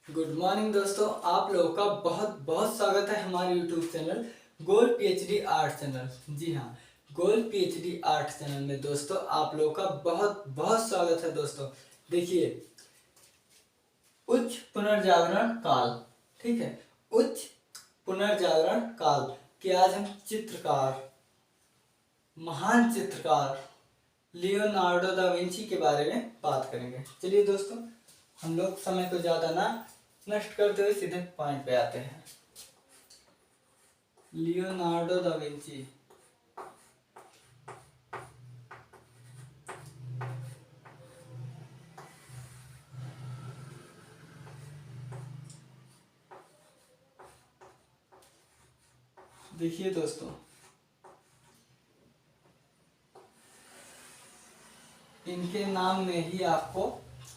Good morning दोस्तों, आप लोगों का बहुत बहुत स्वागत है हमारे YouTube channel gold PhD art channel. जी हाँ, गोल्ड पीएचडी आर्ट चैनल में दोस्तों आप लोगों का बहुत बहुत स्वागत है। दोस्तों देखिए, उच्च पुनर्जागरण काल, ठीक है, उच्च पुनर्जागरण काल के आज हम चित्रकार, महान चित्रकार लियोनार्डो दा विंची के बारे में बात करेंगे। चलिए दोस्तों, हम लोग समय को ज़्यादा ना नष्ट करते हुए सीधे पॉइंट पे आते हैं। लियोनार्डो दा विंची देखिए दोस्तों, इनके नाम में ही आपको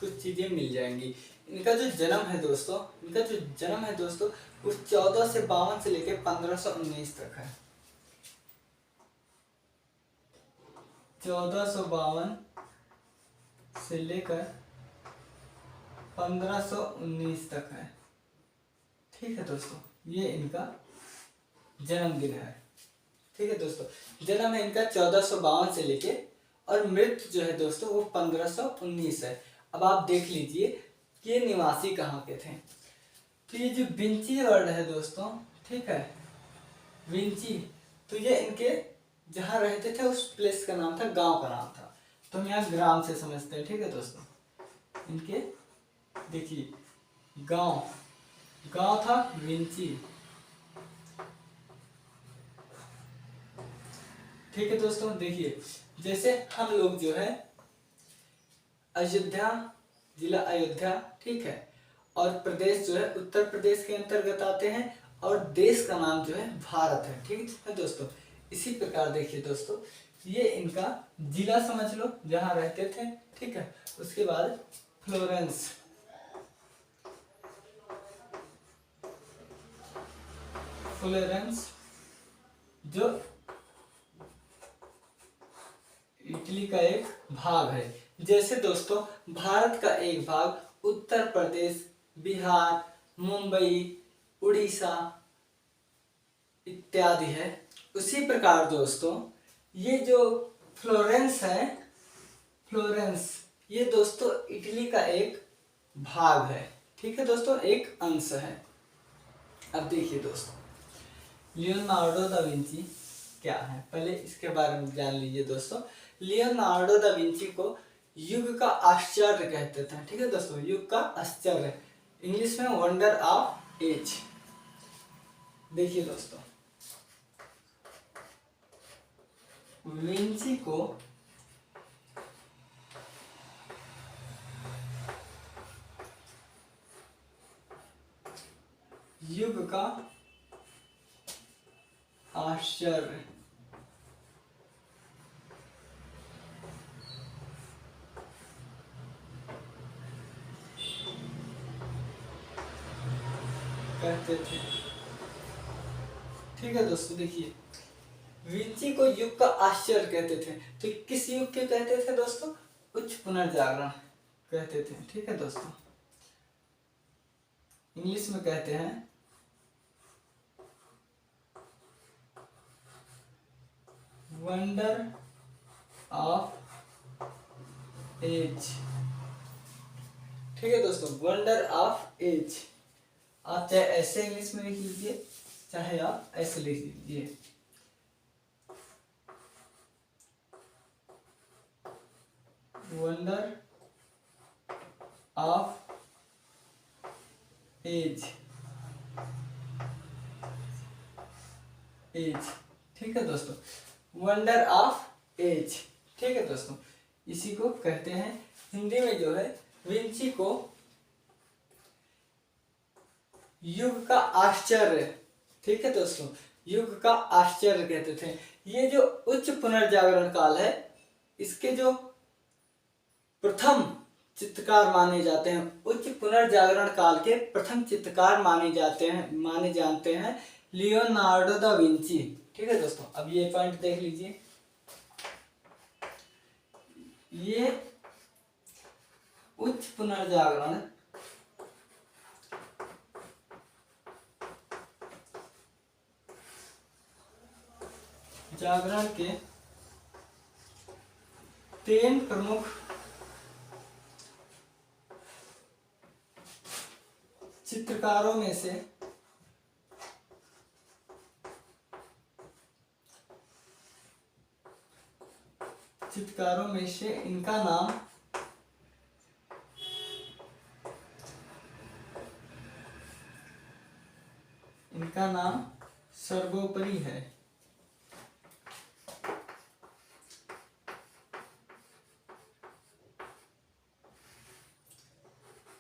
कुछ चीज़ें मिल जाएंगी। इनका जो जन्म है दोस्तों, वो 1452 से लेकर 1519 तक है। 1452 से लेकर 1519 तक है। ठीक है दोस्तों, ये इनका जन्मदिन है। ठीक है दोस्तों, जन्म है इनका 1452 से लेके और मृत्यु जो है दोस्तों वो 1519 है। अब आप देख लीजिए कि ये निवासी कहाँ के थे। तो ये जो विंची वर्ड है दोस्तों, ठीक है, विंची, तो ये इनके जहाँ रहते थे उस प्लेस का नाम था, गांव का नाम था। तो हम यहाँ ग्राम से समझते हैं। ठीक है दोस्तों, इनके देखिए गांव गांव था विंची। ठीक है दोस्तों, देखिए जैसे हम लोग जो है अयोध्या, जिला अयोध्या, ठीक है, और प्रदेश जो है उत्तर प्रदेश के अंतर्गत आते हैं और देश का नाम जो है भारत है। ठीक है दोस्तों, इसी प्रकार देखिए दोस्तों, ये इनका जिला समझ लो जहाँ रहते थे। ठीक है, उसके बाद फ्लोरेंस, फ्लोरेंस जो इटली का एक भाग है। जैसे दोस्तों भारत का एक भाग उत्तर प्रदेश, बिहार, मुंबई, उड़ीसा इत्यादि है, उसी प्रकार दोस्तों ये जो फ्लोरेंस है, फ्लोरेंस ये दोस्तों इटली का एक भाग है। ठीक है दोस्तों, एक अंश है। अब देखिए दोस्तों, लियोनार्डो दा विंची क्या है, पहले इसके बारे में जान लीजिए दोस्तों। लियोनार्डो दा विंची को युग का आश्चर्य कहते थे। ठीक है दोस्तों, युग का आश्चर्य, इंग्लिश में वंडर ऑफ एज। देखिए दोस्तों, विंची को युग का आश्चर्य कहते थे। ठीक है दोस्तों, देखिए विंची को युग का आश्चर्य कहते थे। तो किस युग के कहते थे दोस्तों? उच्च पुनर्जागरण कहते थे। ठीक है दोस्तों, इंग्लिश में कहते हैं वंडर ऑफ एज। ठीक है दोस्तों, वंडर ऑफ एज। आप चाहे ऐसे इंग्लिश में लिख लीजिए, चाहे आप ऐसे लिख लीजिए। Wonder of age, age. ठीक है दोस्तों, वंडर ऑफ एज। ठीक है दोस्तों, इसी को कहते हैं हिंदी में जो है विंची को युग का आश्चर्य। ठीक है दोस्तों, युग का आश्चर्य कहते थे। ये जो उच्च पुनर्जागरण काल है, इसके जो प्रथम चित्रकार माने जाते हैं, उच्च पुनर्जागरण काल के प्रथम चित्रकार माने जानते हैं लियोनार्डो दा विंची। ठीक है दोस्तों, अब ये पॉइंट देख लीजिए, ये उच्च पुनर्जागरण जागरण के 3 प्रमुख चित्रकारों में से इनका नाम सर्वोपरि है।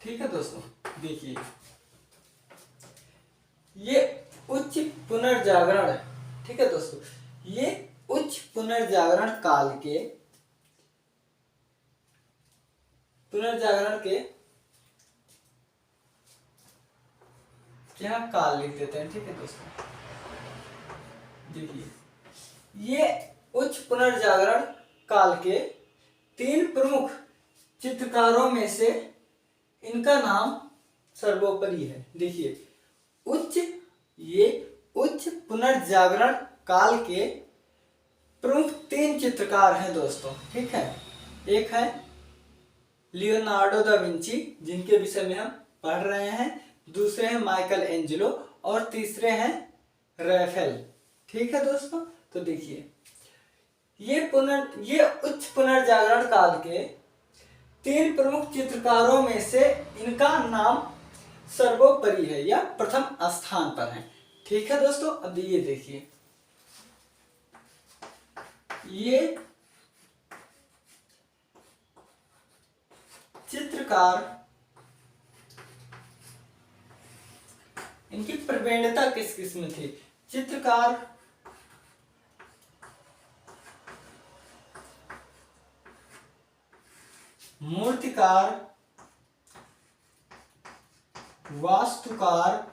ठीक है दोस्तों, देखिए ये उच्च पुनर्जागरण, ठीक है दोस्तों, ये उच्च पुनर्जागरण क्या काल लिख देते हैं। ठीक है दोस्तों, देखिए ये उच्च पुनर्जागरण काल के 3 प्रमुख चित्रकारों में से इनका नाम सर्वोपरि है। देखिए ये उच्च पुनर्जागरण काल के प्रमुख 3 चित्रकार हैं दोस्तों। ठीक है, एक है लियोनार्डो दा विंची, जिनके विषय में हम पढ़ रहे हैं, दूसरे हैं माइकल एंजेलो और तीसरे हैं रैफेल। ठीक है दोस्तों, तो देखिए ये उच्च पुनर्जागरण काल के 3 प्रमुख चित्रकारों में से इनका नाम सर्वोपरि है या प्रथम स्थान पर है। ठीक है दोस्तों, अब ये देखिए ये चित्रकार, इनकी प्रवीणता किस किस में थी। चित्रकार मूर्तिकार, वास्तुकार,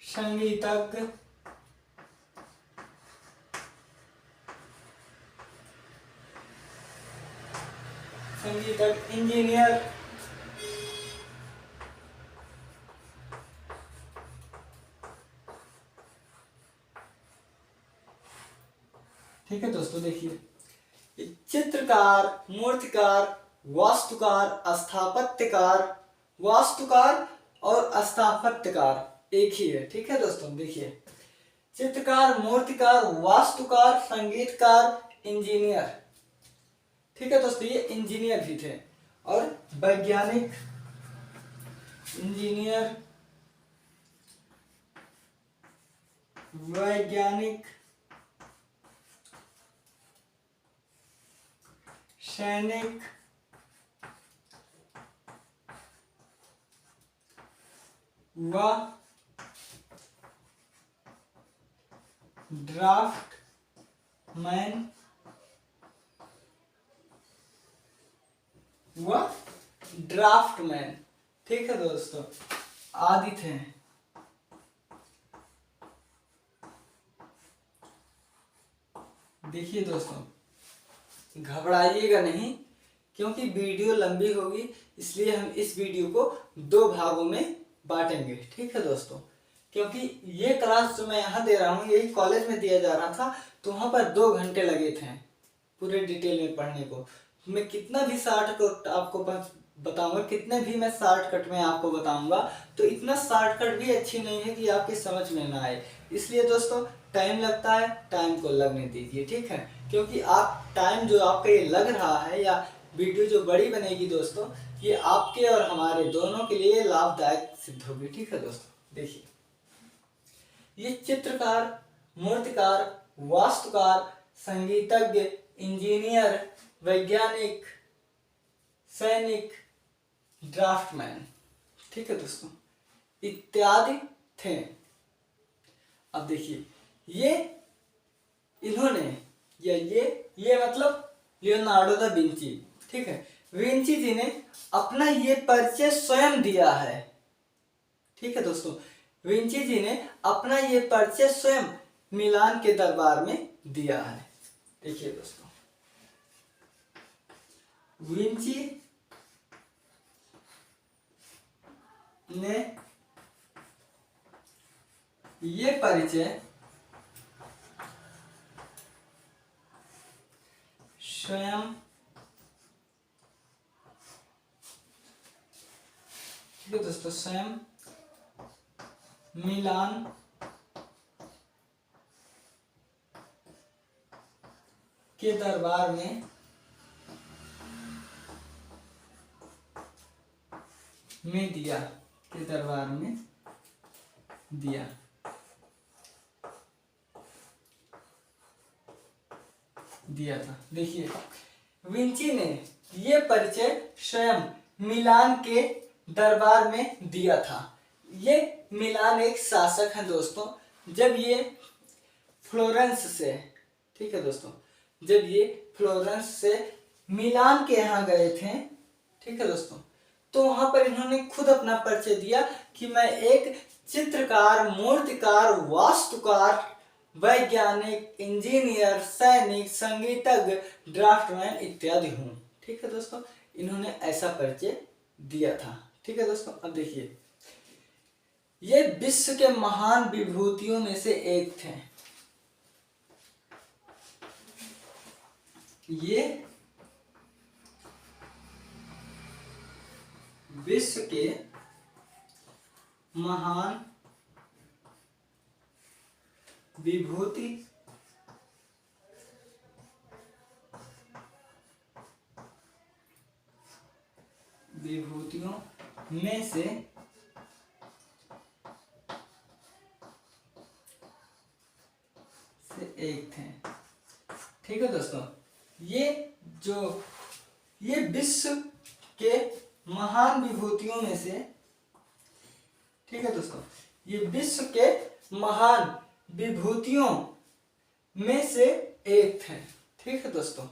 संगीतज्ञ, इंजीनियर, ठीक है दोस्तों, देखिए चित्रकार, मूर्तिकार, वास्तुकार और स्थापत्यकार एक ही है। ठीक है दोस्तों, देखिए चित्रकार, मूर्तिकार, वास्तुकार, संगीतकार, इंजीनियर। ठीक है दोस्तों, ये इंजीनियर भी थे। और वैज्ञानिक, इंजीनियर, सैनिक, व ड्राफ्टमैन ठीक है दोस्तों, आदि थे। देखिए दोस्तों, घबराइएगा नहीं, क्योंकि वीडियो लंबी होगी, इसलिए हम इस वीडियो को 2 भागों में बांटेंगे। ठीक है दोस्तों, क्योंकि ये क्लास जो मैं यहाँ दे रहा हूँ यही कॉलेज में दिया जा रहा था, तो वहाँ पर 2 घंटे लगे थे पूरे डिटेल में पढ़ने को। मैं कितना भी शॉर्टकट आपको बताऊंगा, कितने भी मैं शॉर्टकट में आपको बताऊंगा, तो इतना शॉर्टकट भी अच्छी नहीं है कि आपकी समझ में ना आए। इसलिए दोस्तों टाइम लगता है, टाइम को लगने दीजिए। ठीक है, क्योंकि आप टाइम जो आपका ये लग रहा है या वीडियो जो बड़ी बनेगी दोस्तों, ये आपके और हमारे दोनों के लिए लाभदायक सिद्ध होगी। ठीक है दोस्तों, देखिए ये चित्रकार, मूर्तिकार, वास्तुकार, संगीतज्ञ, इंजीनियर, वैज्ञानिक, सैनिक, ड्राफ्टमैन, ठीक है दोस्तों, इत्यादि थे। अब देखिए ये इन्होंने या ये मतलब लियोनार्डो दा विंची। ठीक है, विंची जी ने अपना ये परिचय स्वयं दिया है। ठीक है दोस्तों, विंची जी ने अपना ये परिचय स्वयं मिलान के दरबार में दिया है। देखिए दोस्तों, विंची ने ये परिचय ठीक है दोस्तों, स्वयं मिलान के दरबार में दिया, के दरबार में दिया। दिया था। देखिए विंची ने ये परिचय स्वयं मिलान के दरबार में दिया था। ये मिलान एक शासक है दोस्तों। जब ये फ्लोरेंस से, ठीक है दोस्तों, जब ये फ्लोरेंस से मिलान के यहाँ गए थे, ठीक है दोस्तों, तो वहां पर इन्होंने खुद अपना परिचय दिया कि मैं एक चित्रकार, मूर्तिकार, वास्तुकार, वैज्ञानिक, इंजीनियर, सैनिक, संगीतज्ञ, ड्राफ्टमैन इत्यादि हूँ। ठीक है दोस्तों, इन्होंने ऐसा परिचय दिया था। ठीक है दोस्तों, अब देखिए ये विश्व के महान विभूतियों में से एक थे। ये विश्व के महान विभूतियों में से एक थे। ठीक है दोस्तों, ये विश्व के महान विभूतियों में से, ठीक है दोस्तों, ये विश्व के महान विभूतियों में से एक थे। ठीक है दोस्तों,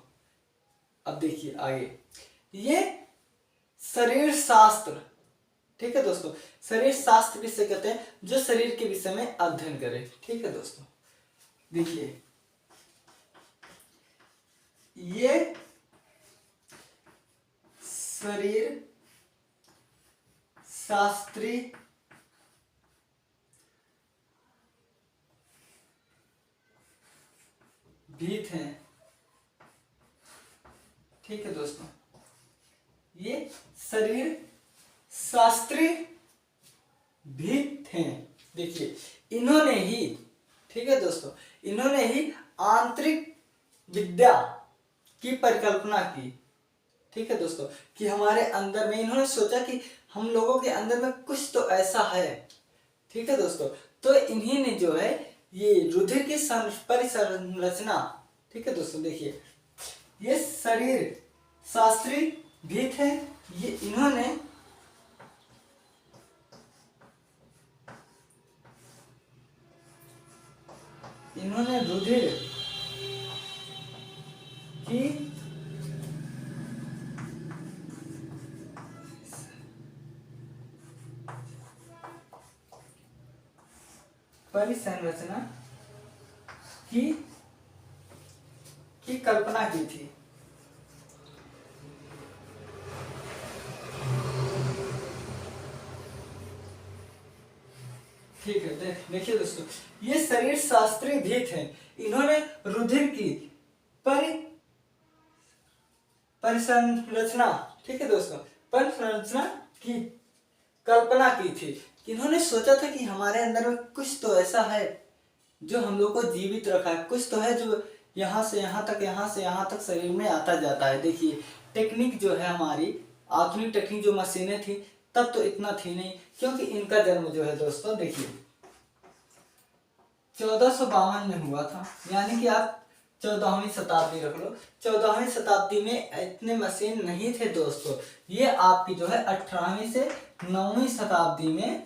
अब देखिए आगे, ये शरीर शास्त्र, ठीक है दोस्तों, शरीर शास्त्र किसे कहते हैं? जो शरीर के विषय में अध्ययन करे। ठीक है दोस्तों, देखिए ये शरीर शास्त्री भी थे। ठीक है दोस्तों, ये शरीर शास्त्री भी थे। देखिए इन्होंने ही, ठीक है दोस्तों, इन्होंने ही आंतरिक विद्या की परिकल्पना की। ठीक है दोस्तों, कि हमारे अंदर में, इन्होंने सोचा कि हम लोगों के अंदर में कुछ तो ऐसा है। ठीक है दोस्तों, तो इन्हीं ने जो है ये रुधिर की परिसंरचना, ठीक है दोस्तों, देखिए ये शरीर शास्त्री भी थे। ये इन्होंने रुधिर की परिसंरचना की कल्पना की थी। ठीक है, देखिए दोस्तों, ये शरीर शास्त्री भी थे। इन्होंने रुधिर की परिसंरचना, ठीक है दोस्तों, परिसंरचना की कल्पना की थी। इन्होंने सोचा था कि हमारे अंदर में कुछ तो ऐसा है जो हम लोग को जीवित रखा है, कुछ तो है जो यहाँ से यहाँ तक, यहाँ से यहाँ तक शरीर में आता जाता है। देखिए टेक्निक जो है हमारी, आधुनिक टेक्निक, जो मशीनें थी तब तो इतना थी नहीं, क्योंकि इनका जन्म जो है दोस्तों, देखिए 1452 में हुआ था, यानी कि आप 14वीं शताब्दी रख लो। 14वीं शताब्दी में इतने मशीन नहीं थे दोस्तों। ये आपकी जो है 18वीं से 9वीं शताब्दी में,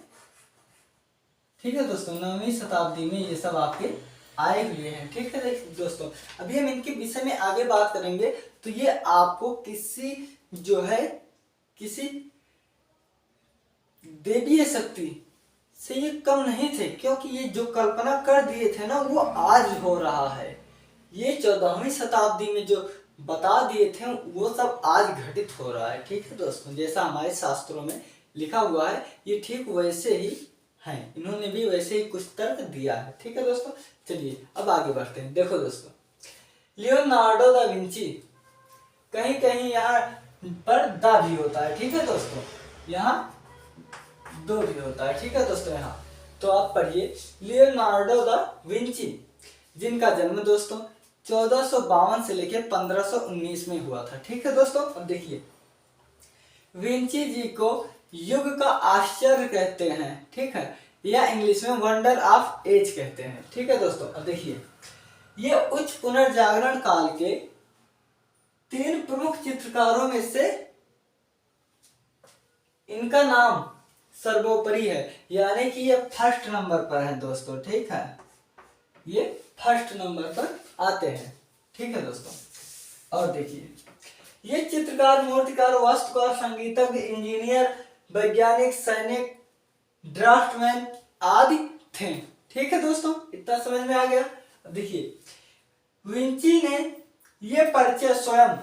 ठीक है दोस्तों, 9वीं शताब्दी में ये सब आपके आए हुए हैं। ठीक है दोस्तों, अभी हम इनके विषय में आगे बात करेंगे। तो ये आपको किसी जो है किसी देवीय शक्ति से ये कम नहीं थे, क्योंकि ये जो कल्पना कर दिए थे ना, वो आज हो रहा है। ये 14वीं शताब्दी में जो बता दिए थे वो सब आज घटित हो रहा है। ठीक है दोस्तों, जैसा हमारे शास्त्रों में लिखा हुआ है, ये ठीक वैसे ही हैं। इन्होंने भी वैसे ही कुछ तर्क दिया है। ठीक है दोस्तों, चलिए अब आगे बढ़ते हैं। देखो दोस्तों, लियोनार्डो दा विंची, कहीं कहीं यहाँ पर दा भी होता है। ठीक है दोस्तों, यहाँ 2 भी होता है। ठीक है दोस्तों, यहाँ तो आप पढ़िए लियोनार्डो दा विंची, जिनका जन्म दोस्तों 1452 से लेकर 1519 में हुआ था। ठीक है दोस्तों, अब देखिए विंची जी को युग का आश्चर्य कहते हैं। ठीक है, या इंग्लिश में वंडर ऑफ एज कहते हैं। ठीक है दोस्तों, अब देखिए ये उच्च पुनर्जागरण काल के 3 प्रमुख चित्रकारों में से इनका नाम सर्वोपरि है, यानी कि ये फर्स्ट नंबर पर है दोस्तों। ठीक है, ये फर्स्ट नंबर पर आते हैं। ठीक है दोस्तों, और देखिए ये चित्रकार, मूर्तिकार, वास्तुकार, संगीतज्ञ, इंजीनियर, वैज्ञानिक, सैनिक, ड्राफ्टमैन आदि थे। ठीक है दोस्तों, इतना समझ में आ गया। अब देखिए विंची ने ये परिचय स्वयं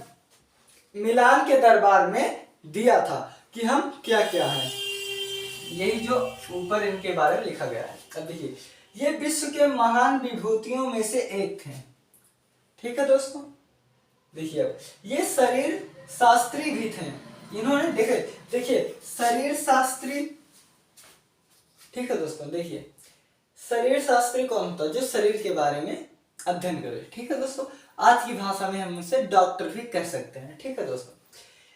मिलान के दरबार में दिया था कि हम क्या क्या हैं, यही जो ऊपर इनके बारे में लिखा गया है। अब देखिए ये विश्व के महान विभूतियों में से एक थे। ठीक है दोस्तों, देखिए अब ये शरीर शास्त्री भी थे। इन्होंने देखिए शरीर शास्त्री। ठीक है दोस्तों, देखिए शरीर शास्त्री कौन होता है? जो शरीर के बारे में अध्ययन करे। ठीक है दोस्तों, आज की भाषा में हम उसे डॉक्टर भी कह सकते हैं। ठीक है दोस्तों,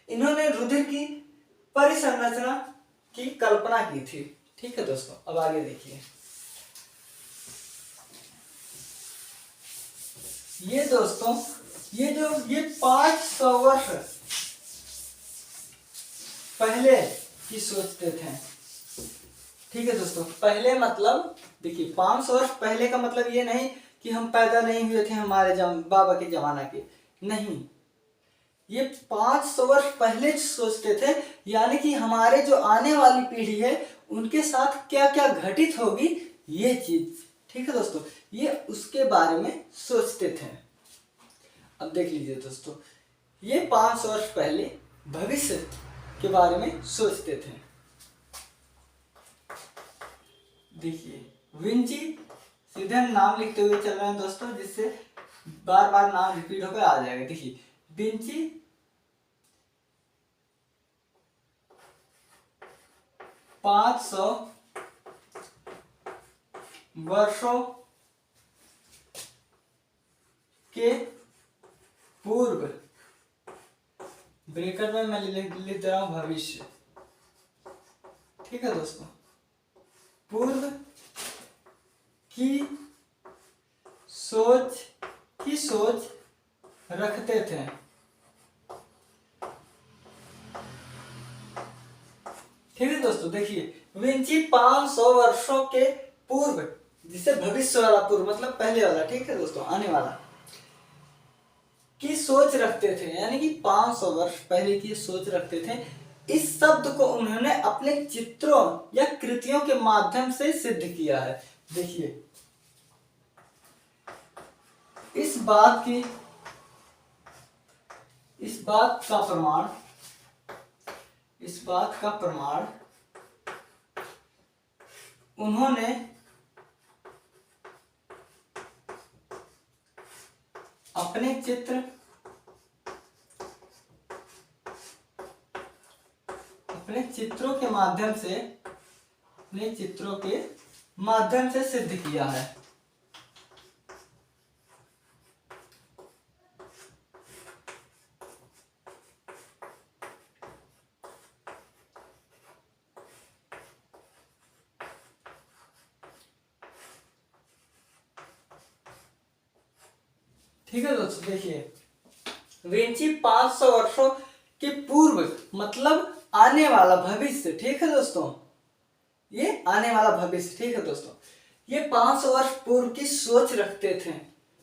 इन्होंने रुधिर की परिसंरचना की कल्पना की थी। ठीक है दोस्तों, अब आगे देखिए ये दोस्तों ये 500 वर्ष पहले की सोचते थे। ठीक है दोस्तों, पहले मतलब देखिए 500 वर्ष पहले का मतलब ये नहीं कि हम पैदा नहीं हुए थे हमारे बाबा के जमाना के, नहीं, ये 500 वर्ष पहले सोचते थे, यानी कि हमारे जो आने वाली पीढ़ी है उनके साथ क्या क्या घटित होगी ये चीज। ठीक है दोस्तों, ये उसके बारे में सोचते थे। अब देख लीजिए दोस्तों, ये 500 वर्ष पहले भविष्य के बारे में सोचते थे। देखिए विंची, सीधे हम नाम लिखते हुए चल रहे हैं दोस्तों, जिससे बार बार नाम रिपीट होकर आ जाएगा। देखिए विंची 500 वर्षों के पूर्व, ब्रैकेट में मैं लिख दे रहा हूं भविष्य। ठीक है दोस्तों, पूर्व की सोच रखते थे। ठीक है दोस्तों, देखिए विंची 500 वर्षों के पूर्व, जिसे भविष्य वाला पूर्व मतलब पहले वाला, ठीक है दोस्तों, आने वाला की सोच रखते थे, यानी कि 500 वर्ष पहले की सोच रखते थे। इस शब्द को उन्होंने अपने चित्रों या कृतियों के माध्यम से सिद्ध किया है। देखिए इस बात का प्रमाण उन्होंने अपने चित्रों के माध्यम से सिद्ध किया है। ठीक है दोस्तों, देखिए विंची 500 वर्षों के पूर्व मतलब आने वाला भविष्य। ठीक है दोस्तों, ये आने वाला भविष्य। ठीक है दोस्तों, ये 500 वर्ष पूर्व की सोच रखते थे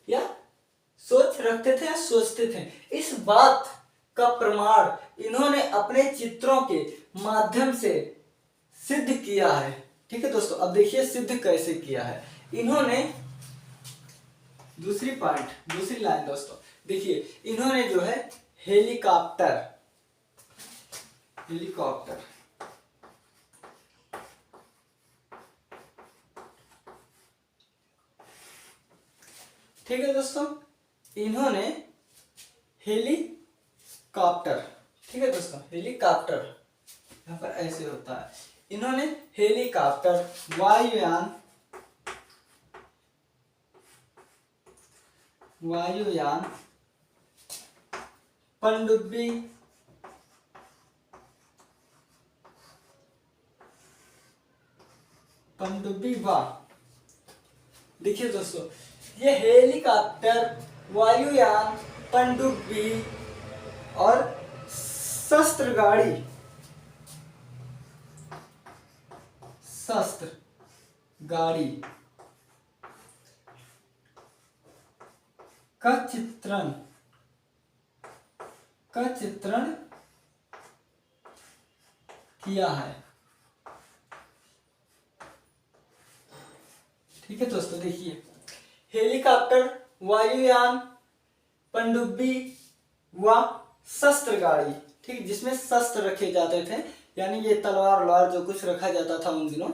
या सोचते थे। इस बात का प्रमाण इन्होंने अपने चित्रों के माध्यम से सिद्ध किया है। ठीक है दोस्तों, अब देखिए सिद्ध कैसे किया है इन्होंने। दूसरी लाइन दोस्तों, देखिए इन्होंने जो है हेलीकॉप्टर ठीक है दोस्तों, इन्होंने हेलीकॉप्टर, ठीक है दोस्तों, हेलीकॉप्टर यहाँ पर ऐसे होता है, इन्होंने हेलीकॉप्टर, वायुयान, पनडुब्बी, वाह। देखिए दोस्तों, ये हेलीकॉप्टर, वायुयान, पनडुब्बी और शस्त्र गाड़ी का चित्रण किया है। ठीक है दोस्तों, देखिए हेलीकॉप्टर, वायुयान, पनडुब्बी व शस्त्र गाड़ी, ठीक, जिसमें शस्त्र रखे जाते थे, यानी ये तलवार जो कुछ रखा जाता था उन दिनों,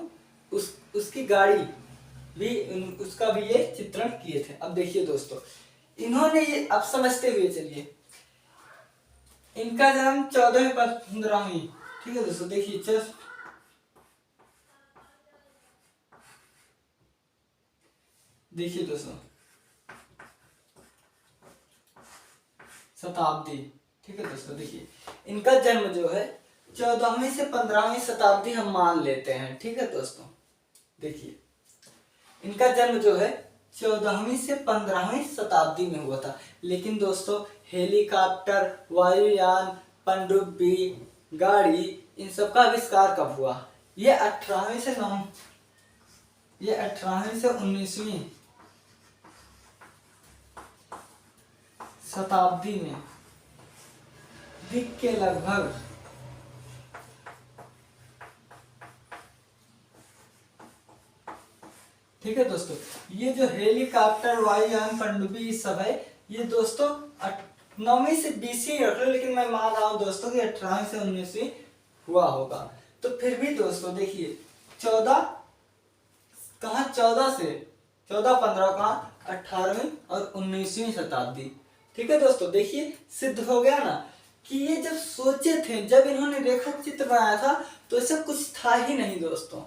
उसकी गाड़ी भी, उसका भी ये चित्रण किए थे। अब देखिए दोस्तों, इन्होंने ये, अब समझते हुए चलिए, इनका जन्म 14वीं-15वीं, ठीक है दोस्तों, देखिए देखिए दोस्तों, शताब्दी, ठीक है दोस्तों, देखिए इनका जन्म जो है 14वीं से 15वीं शताब्दी हम मान लेते हैं। ठीक है दोस्तों, देखिए इनका जन्म जो है 14वीं से 15वीं शताब्दी में हुआ था। लेकिन दोस्तों, हेलीकॉप्टर, वायुयान, पनडुब्बी गाड़ी, इन सब का आविष्कार कब हुआ? ये 18वीं से 19वीं शताब्दी में दिक के लगभग ठीक है दोस्तों, ये जो हेलीकॉप्टर, वायुयान, पनडुब्बी सब है, ये दोस्तों 9वीं से 20वीं रख लो, लेकिन मैं मान रहा हूं दोस्तों कि 18वीं से 19वीं हुआ होगा। तो फिर भी दोस्तों देखिए 14 कहाँ, 14 15 कहाँ, 18वीं और 19वीं शताब्दी। ठीक है दोस्तों, देखिए सिद्ध हो गया ना कि ये जब सोचे थे, जब इन्होंने रेखा चित्र बनाया था, तो ऐसा कुछ था ही नहीं दोस्तों।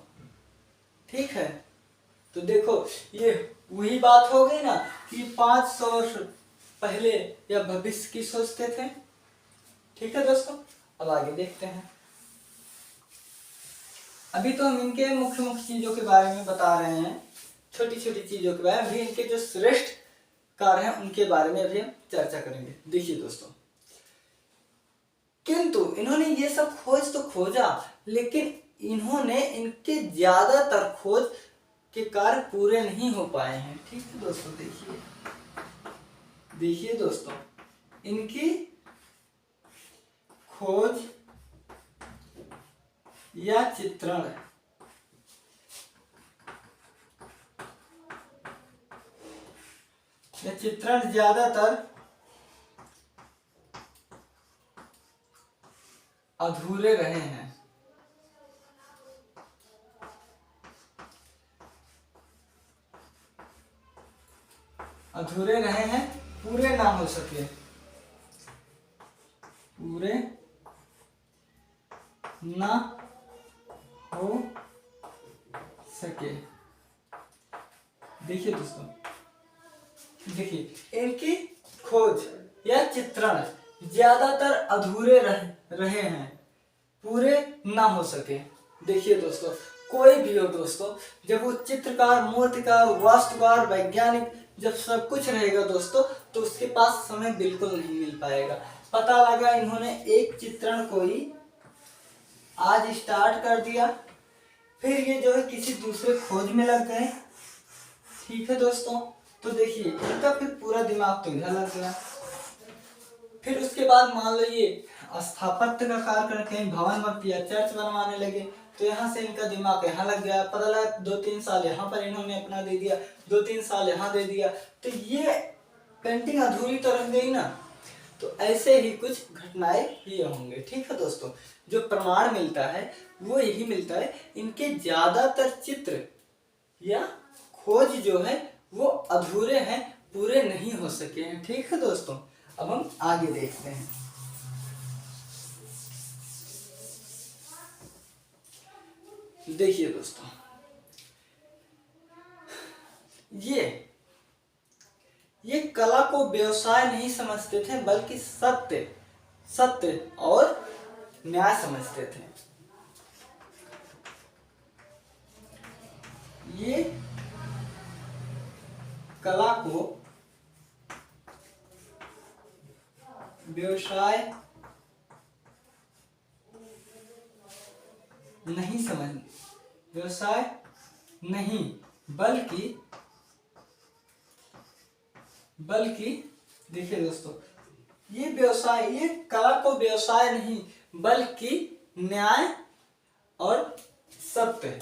ठीक है, तो देखो ये वही बात हो गई ना कि 500 वर्ष पहले या भविष्य की सोचते थे। ठीक है दोस्तों, अब आगे देखते हैं। अभी तो हम इनके मुख्य मुख्य चीजों के बारे में बता रहे हैं, छोटी छोटी चीजों के बारे में। अभी इनके जो श्रेष्ठ कार्य हैं उनके बारे में अभी हम चर्चा करेंगे। देखिए दोस्तों, किंतु इन्होंने ये सब खोज तो खोजा, लेकिन इन्होंने इनके ज्यादातर खोज के कार्य पूरे नहीं हो पाए हैं। ठीक है दोस्तों, देखिए दोस्तों, इनकी खोज या चित्रण ज्यादातर अधूरे रहे हैं। पूरे ना हो सके, देखिए दोस्तों, देखिए इनकी खोज या चित्रण ज्यादातर अधूरे रहे हैं, पूरे ना हो सके। देखिए दोस्तों, कोई भी हो दोस्तों, जब वो चित्रकार, मूर्तिकार, वास्तुकार, वैज्ञानिक जब सब कुछ रहेगा दोस्तों, तो उसके पास समय बिल्कुल नहीं मिल पाएगा। पता लगा इन्होंने एक चित्रण को ही आज स्टार्ट कर दिया, फिर ये जो है किसी दूसरे खोज में लग गए। ठीक है दोस्तों, तो देखिए इनका फिर पूरा दिमाग तो इधर लग गया। फिर उसके बाद मान लो ये स्थापत्य का कार्य कर, कहीं भवन या चर्च बनवाने लगे, तो यहाँ से इनका दिमाग यहाँ लग गया। पता लगा 2-3 साल यहाँ पर इन्होंने अपना दे दिया, 2-3 साल यहाँ दे दिया, तो ये पेंटिंग अधूरी तो रह गई ना। तो ऐसे ही कुछ घटनाएं ये होंगे। ठीक है दोस्तों, जो प्रमाण मिलता है वो यही मिलता है, इनके ज्यादातर चित्र या खोज जो है वो अधूरे हैं, पूरे नहीं हो सके हैं। ठीक है दोस्तों, अब हम आगे देखते हैं। देखिए दोस्तों, ये कला को व्यवसाय नहीं समझते थे, बल्कि सत्य और न्याय समझते थे। ये कला को व्यवसाय नहीं बल्कि देखिए दोस्तों, ये कला को व्यवसाय नहीं बल्कि न्याय और सत्य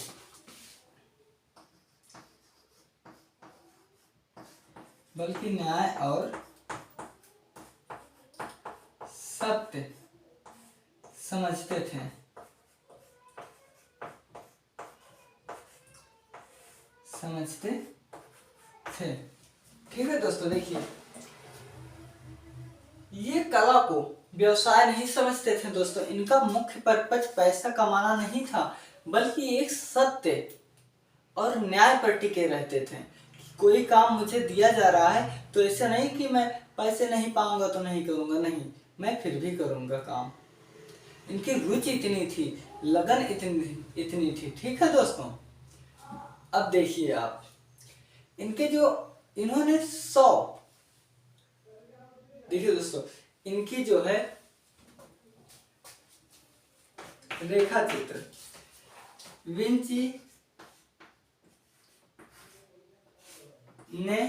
समझते थे। ठीक है दोस्तों, देखिए, ये कला को व्यवसाय नहीं समझते थे दोस्तों। इनका मुख्य पर्पज पैसा कमाना नहीं था, बल्कि एक सत्य और न्याय पर टिके रहते थे। कोई काम मुझे दिया जा रहा है तो ऐसा नहीं कि मैं पैसे नहीं पाऊंगा तो नहीं करूंगा, नहीं, मैं फिर भी करूंगा काम। इनकी रुचि इतनी थी, लगन इतनी थी। ठीक है दोस्तों, अब देखिए आप, इन्होंने 100, देखिए दोस्तों, इनकी जो है रेखा चित्र, विंची ने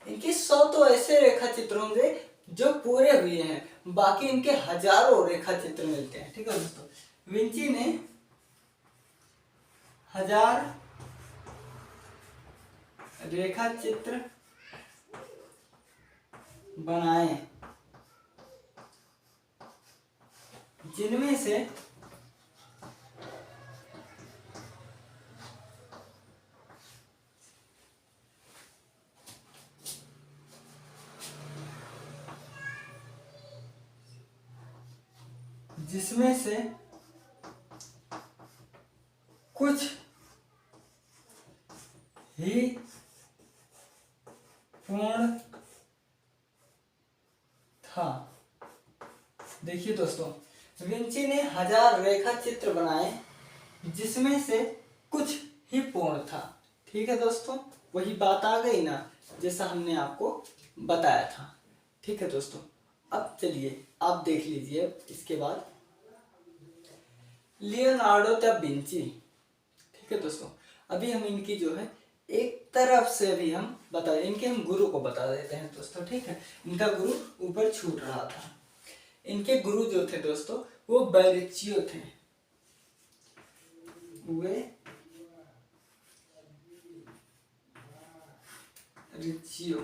इनके 100 तो ऐसे रेखा चित्र होंगे जो पूरे हुए हैं, बाकी इनके हजारों रेखा चित्र मिलते हैं। ठीक है दोस्तों, विंची ने 1000 रेखा चित्र बनाए, जिनमें से कुछ ही पूर्ण था। देखिए दोस्तों, विंची ने 1000 रेखा चित्र बनाए, जिसमें से कुछ ही पूर्ण था। ठीक है दोस्तों, वही बात आ गई ना, जैसा हमने आपको बताया था। ठीक है दोस्तों, अब चलिए आप देख लीजिए इसके बाद लियोनार्डो दा विंची। ठीक है दोस्तों, अभी हम इनकी जो है एक तरफ से भी हम बता, इनके हम गुरु को बता देते हैं दोस्तों। ठीक है, इनका गुरु ऊपर छूट रहा था। इनके गुरु जो थे दोस्तों, वो बैरिचियो थे। वे रिचियो,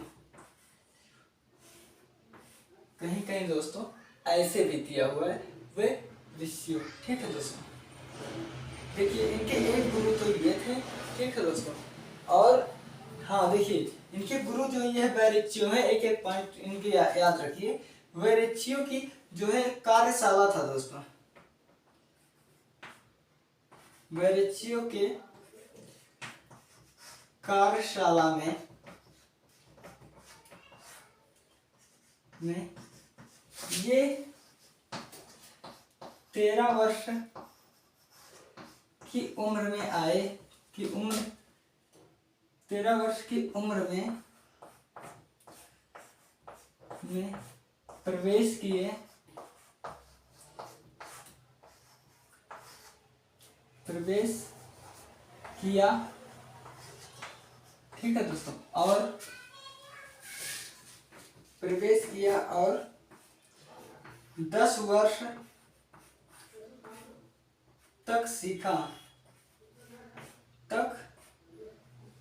कहीं कहीं दोस्तों ऐसे भी दिया हुआ है, वे रिचियो। ठीक है दोस्तों, देखिए इनके एक गुरु तो ये थे। ठीक है दोस्तों, और हाँ देखिए, इनके गुरु जो ये बैरिचियो है, एक एक पॉइंट इनके याद रखिए। बैरिचियो की जो है कार्यशाला था दोस्तों, बैरिचियो के कार्यशाला में ये 13 वर्ष की उम्र में आए, 13 वर्ष की उम्र में प्रवेश किया। ठीक है दोस्तों, और प्रवेश किया और 10 वर्ष तक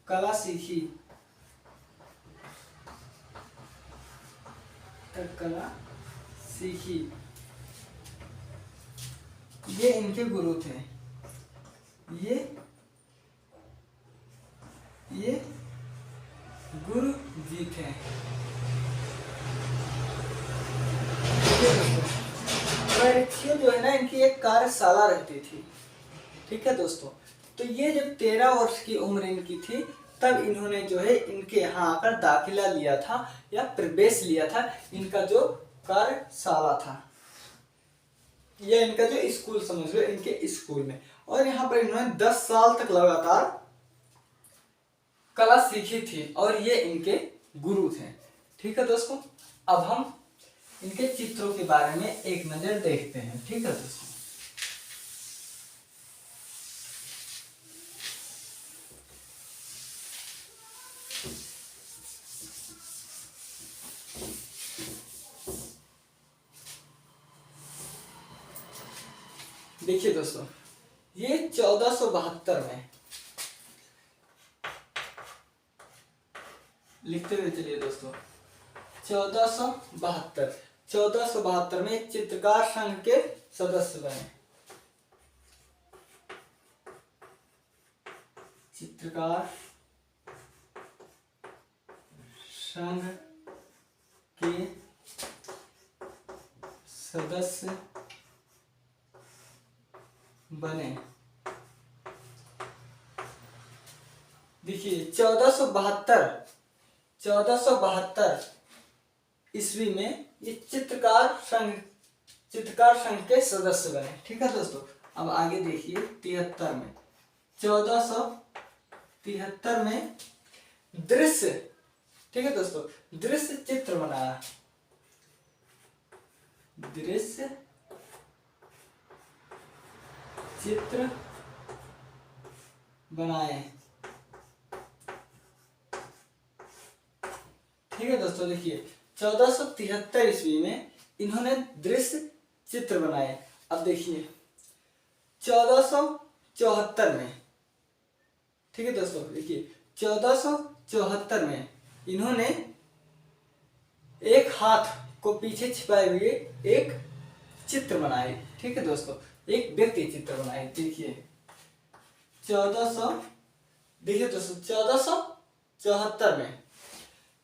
कला सीखी। ये इनके गुरु थे, ये गुरु जी थे। बैरिचियो जो है ना, इनकी एक कार्यशाला रहती थी। ठीक है दोस्तों। तो ये जब 13 वर्ष की उम्र इनकी थी तब इन्होंने जो है इनके यहाँ आकर दाखिला लिया था या प्रवेश लिया था इनका जो कार्यशाला था या इनका जो स्कूल समझ लो, इनके स्कूल में। और यहाँ पर इन्होंने 10 साल तक लगातार कला सीखी थी और ये इनके गुरु थे। ठीक है दोस्तों, अब हम इनके चित्रों के बारे में एक नजर देखते हैं। ठीक है दोस्तों, देखिए दोस्तों, ये 1472 में, लिखते हुए चलिए दोस्तों, 1472 में चित्रकार संघ के सदस्य बने। चित्रकार संघ के सदस्य बने। देखिए 1472 ईस्वी में ये चित्रकार संघ के सदस्य बने। ठीक है दोस्तों, अब आगे देखिए 1473 में दृश्य, ठीक है दोस्तों, दृश्य चित्र बनाया। दृश्य चित्र बनाए। ठीक है दोस्तों, देखिए 1473 ईस्वी में इन्होंने दृश्य चित्र बनाए। अब देखिए 1474 में, ठीक है दोस्तों, देखिए 1474 में इन्होंने एक हाथ को पीछे छिपाए हुए एक चित्र बनाए। ठीक है दोस्तों, एक व्यक्ति चित्र बनाए। देखिए 1474 में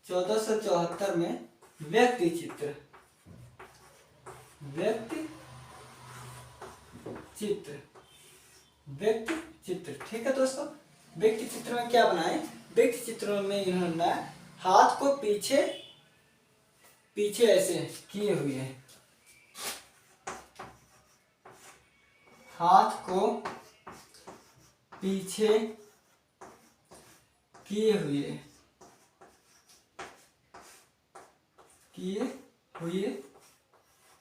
1474 में व्यक्ति चित्र ठीक है दोस्तों, व्यक्ति चित्र में क्या बनाए, व्यक्ति चित्र में इन्होंने हाथ को पीछे ऐसे किए हुए हैं, हाथ को पीछे किए हुए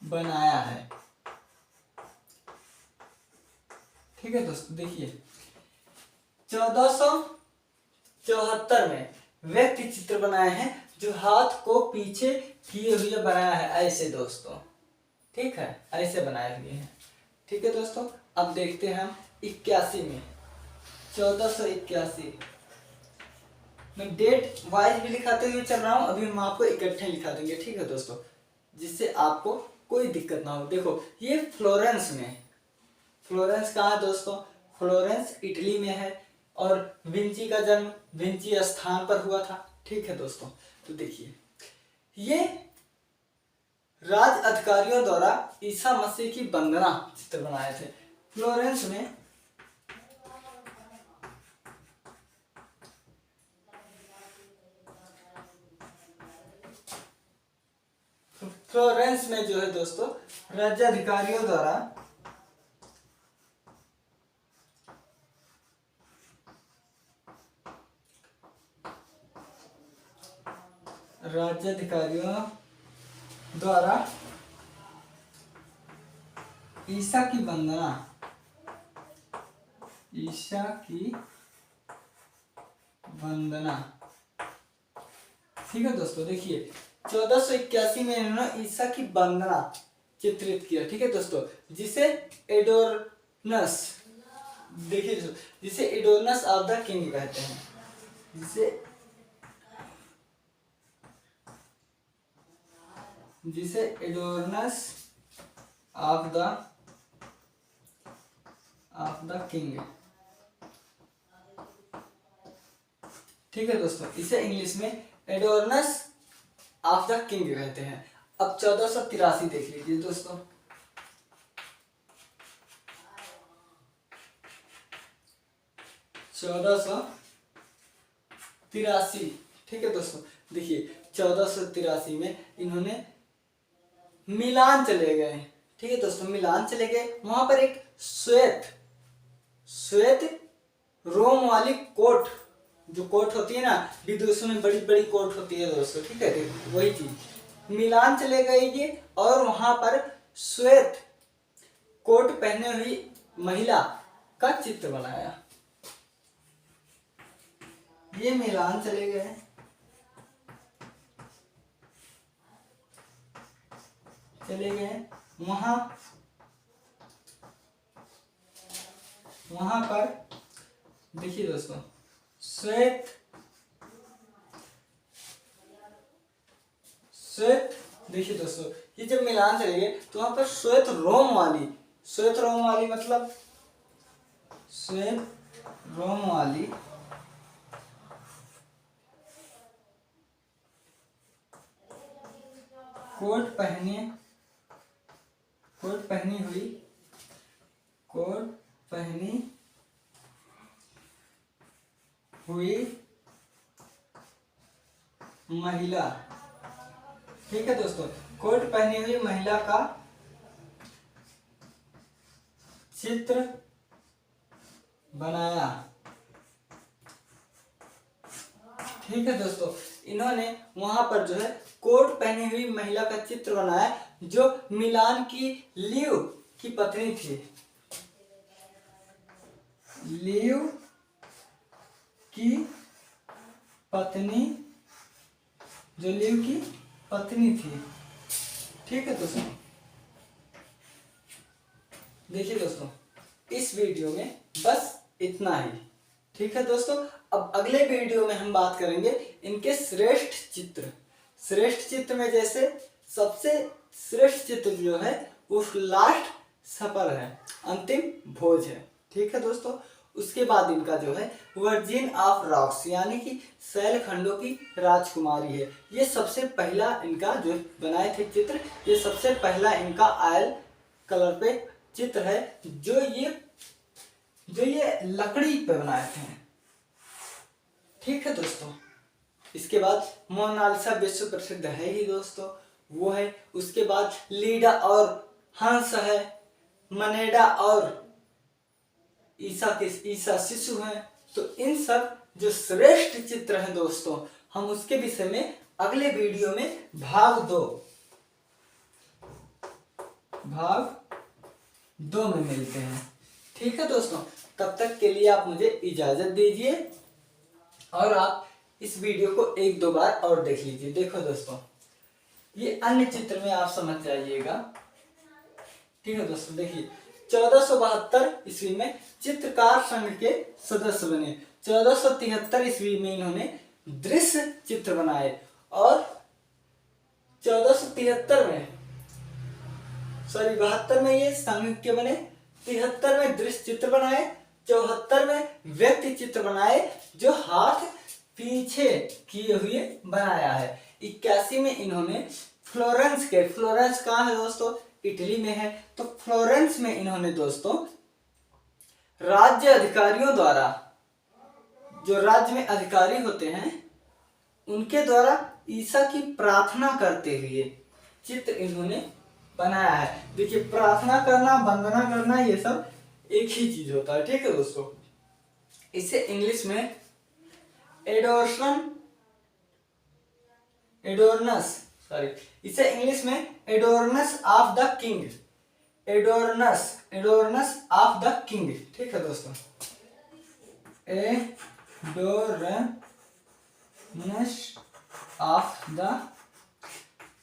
बनाया है। ठीक है दोस्तों, देखिए 1474 में व्यक्ति चित्र बनाए हैं जो हाथ को पीछे किए हुए बनाया है, ऐसे दोस्तों। ठीक है, ऐसे बनाए हुए हैं। ठीक है दोस्तों, अब देखते हैं हम 81 में, 1481। मैं डेट वाइज भी लिखाते हुए चल रहा हूँ, अभी हम आपको इकट्ठे लिखा देंगे। ठीक है दोस्तों, जिससे आपको कोई दिक्कत ना हो। देखो ये फ्लोरेंस कहाँ है दोस्तों, फ्लोरेंस इटली में है और विंची का जन्म विंची स्थान पर हुआ था। ठीक है दोस्तों, तो देखिए ये राज अधिकारियों द्वारा ईसा मसीह की वंदना चित्र बनाए थे। फ्लोरेंस में जो है दोस्तों राज्याधिकारियों द्वारा ईसा की वंदना। ठीक है दोस्तों, देखिए 1481 में इन्होंने ईसा की वंदना चित्रित किया। ठीक है दोस्तों, जिसे एडोर्नस, देखिए जिसे एडोर्नस ऑफ द किंग कहते हैं, जिसे एडोर्नस ऑफ द किंग। ठीक है दोस्तों, इसे इंग्लिश में एडोर्नस ऑफ द किंग कहते हैं। अब 1483 देख लीजिए दोस्तों। 1483, ठीक है दोस्तों। देखिए 1483 में इन्होंने मिलान चले गए, ठीक है दोस्तों, मिलान चले गए। वहां पर एक श्वेत रोम वाली कोट, जो कोट होती है ना विदेशों में, बड़ी बड़ी कोट होती है दोस्तों, ठीक है, वही चीज। मिलान चले गए ये, और वहां पर श्वेत कोट पहने हुई महिला का चित्र बनाया। ये मिलान चले गए, वहां पर देखिए दोस्तों, श्वेत देखिए दोस्तों, ये जब मिलान चले गए तो वहां पर श्वेत रोम वाली मतलब श्वेत रोम वाली कोट पहनी हुई महिला, ठीक है दोस्तों, कोट पहनी हुई महिला का चित्र बनाया, ठीक है दोस्तों। इन्होंने वहां पर जो है कोट पहनी हुई महिला का चित्र बनाया, जो मिलान की लियो की पत्नी थी। लियो की पत्नी, जो लियो की पत्नी थी, ठीक है दोस्तों। देखिए दोस्तों, इस वीडियो में बस इतना ही, ठीक है दोस्तों। अब अगले वीडियो में हम बात करेंगे इनके श्रेष्ठ चित्र में, जैसे सबसे श्रेष्ठ चित्र जो है वो लास्ट सपर है, अंतिम भोज है, ठीक है दोस्तों। उसके बाद इनका जो है वर्जिन ऑफ रॉक्स, यानी कि शैलखंडों की राजकुमारी है। ये सबसे पहला इनका जो बनाए थे चित्र, ये सबसे पहला इनका ऑयल कलर पे चित्र है, जो ये लकड़ी पे बनाए थे, ठीक है दोस्तों। इसके बाद मोनालिसा विश्व प्रसिद्ध है ही दोस्तों, वो है। उसके बाद लीडा और हंस है, मनेडा और ईसा शिशु हैं। तो इन सब जो श्रेष्ठ चित्र हैं दोस्तों, हम उसके विषय में अगले वीडियो में भाग दो में मिलते हैं, ठीक है दोस्तों। तब तक के लिए आप मुझे इजाजत दीजिए, और आप इस वीडियो को 1-2 बार और देख लीजिए। देखो दोस्तों, ये अन्य चित्र में आप समझ जाइएगा, ठीक है दोस्तों। देखिए 1472 ईस्वी में चित्रकार संघ के सदस्य बने। 1473 ईस्वी में इन्होंने दृश्य चित्र बनाए, और 72 में ये संघ के बने। 73 में दृश्य चित्र बनाए। 74 में व्यक्ति चित्र बनाए, जो हाथ पीछे किए हुए बनाया है। 81 में इन्होंने फ्लोरेंस कहाँ है दोस्तों? इटली में है। तो फ्लोरेंस में इन्होंने दोस्तों राज्य अधिकारियों द्वारा, जो राज्य में अधिकारी होते हैं उनके द्वारा ईसा की प्रार्थना करते हुए चित्र इन्होंने बनाया है। देखिए, प्रार्थना करना, वंदना करना, ये सब एक ही चीज होता है, ठीक है दोस्तों। इसे इंग्लिश में adorns of the king, adorns of the king, ठीक है दोस्तों। एडोर्नस ऑफ द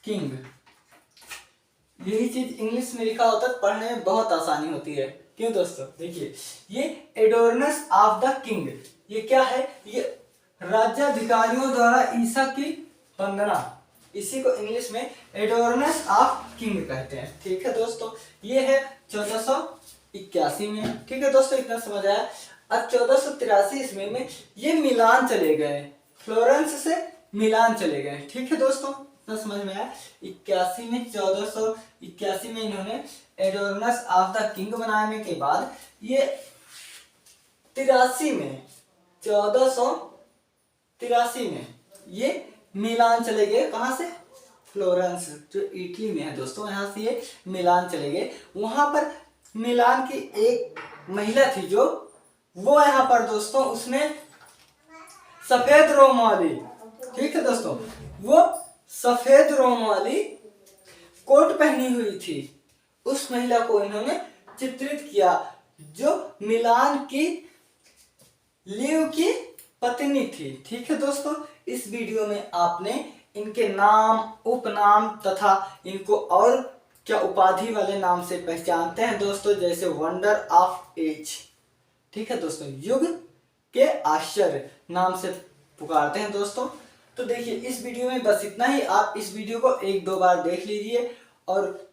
किंग, यही चीज इंग्लिश में लिखा होता है, पढ़ने में बहुत आसानी होती है। क्यों दोस्तों? देखिए, ये एडोर्नस ऑफ द किंग, ये क्या है? ये राज्याधिकारियों द्वारा ईसा की वंदना, इसी को इंग्लिश में एडोर्नस ऑफ किंग कहते हैं, ठीक है दोस्तों। ये है 1481 में, ठीक है दोस्तों, इतना समझ आया। अब 1483 ईस्वी में ये मिलान चले गए, फ्लोरेंस से मिलान चले गए, ठीक है दोस्तों, इतना समझ में आया। 1481 में इन्होंने एडोर्नस ऑफ द किंग बनाने के बाद ये 83 में 1483 में ये मिलान चले गए। कहाँ से? फ्लोरेंस, जो इटली में है दोस्तों, यहाँ से ये मिलान चले गए। वहां पर मिलान की एक महिला थी जो, वो यहाँ पर दोस्तों उसने सफेद रोम वाली, ठीक है दोस्तों, वो सफेद रोम वाली कोट पहनी हुई थी। उस महिला को इन्होंने चित्रित किया जो मिलान की लियो की पत्नी थी। ठीक है दोस्तों, इस वीडियो में आपने इनके नाम, उपनाम तथा इनको और क्या उपाधि वाले नाम से पहचानते हैं दोस्तों, जैसे वंडर ऑफ एज, ठीक है दोस्तों, युग के आश्चर्य नाम से पुकारते हैं दोस्तों। तो देखिए इस वीडियो में बस इतना ही। आप इस वीडियो को 1-2 बार देख लीजिए और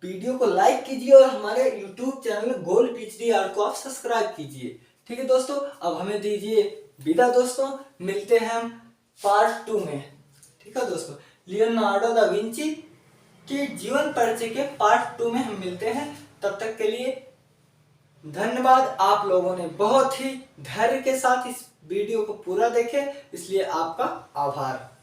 वीडियो को लाइक कीजिए और हमारे YouTube channel gold PhD art को आप सब्सक्राइब कीजिए। ठीक है दोस्तों, अब हमें दीजिए विदा दोस्तों, मिलते हैं हम पार्ट 2 में। ठीक है दोस्तों, लियोनार्डो दा विंची के जीवन परिचय के पार्ट 2 में हम मिलते हैं। तब तक के लिए धन्यवाद। आप लोगों ने बहुत ही धैर्य के साथ इस वीडियो को पूरा देखे, इसलिए आपका आभार।